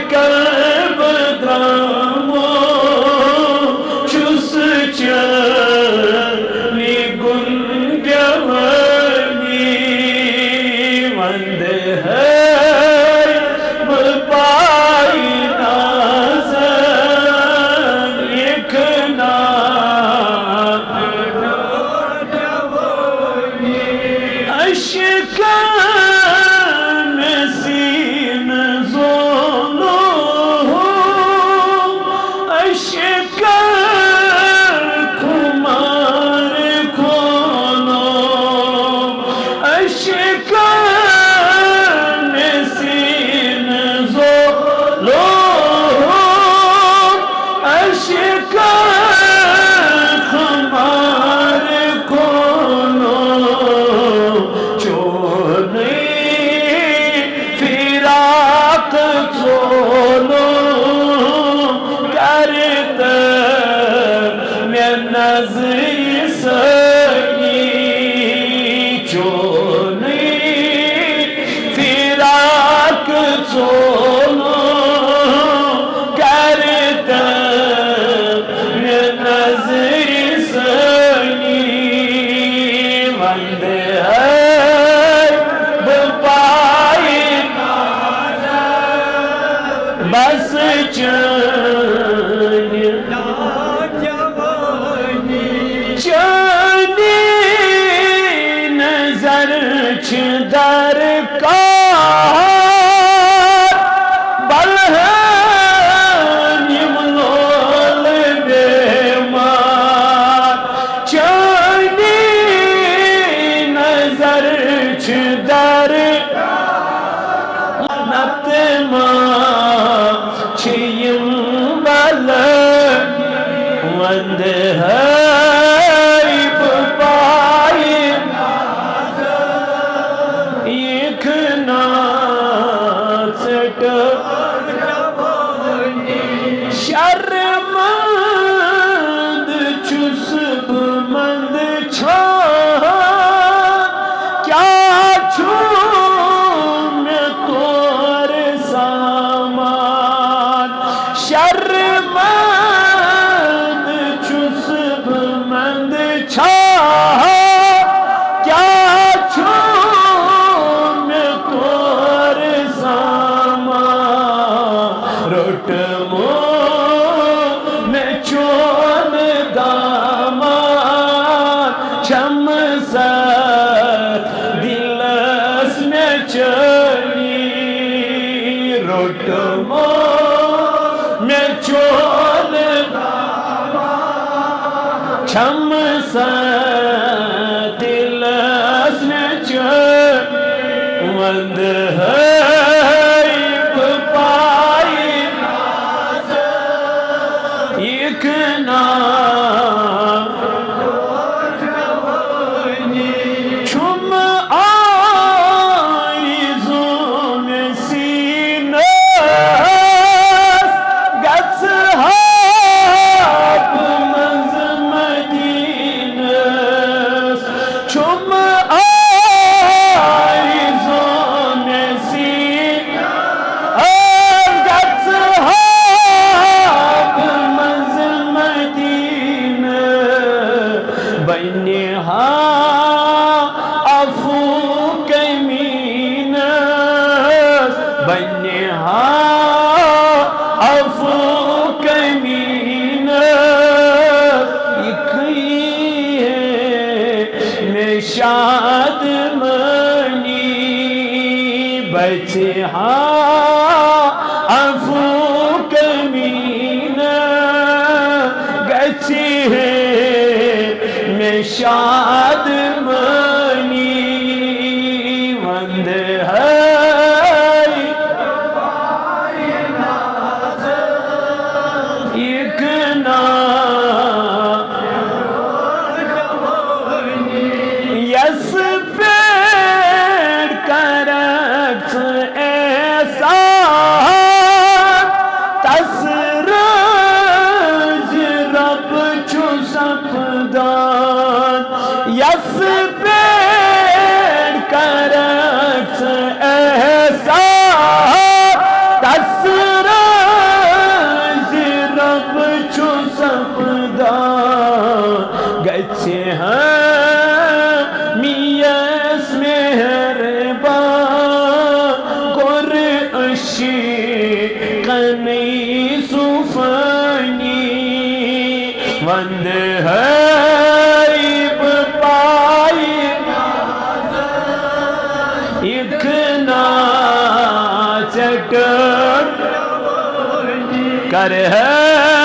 kalb dramo çusça ni gungavani vande hai pai nazar ek naat aşka बस चानी नजर दर का बल निमलोल बेमार चानी नजर दर नतमा Çiğim balık vande hay bu payim yıkına çete şermand çusub mand ça kya çum tore saman शर्मंद चुस्ब मंद छा क्या छूम तोर सामा रोटमो में चोन दामा चम दिलस में चली रोटमो चोल छम दिलस वंद पाई एक ना छुम शाद मनी बचे अफू कमीन गचे में शाद मनी वंद है एक ना यस पेड़ करत ऐसा तसरज रब चु सपदान प्यार है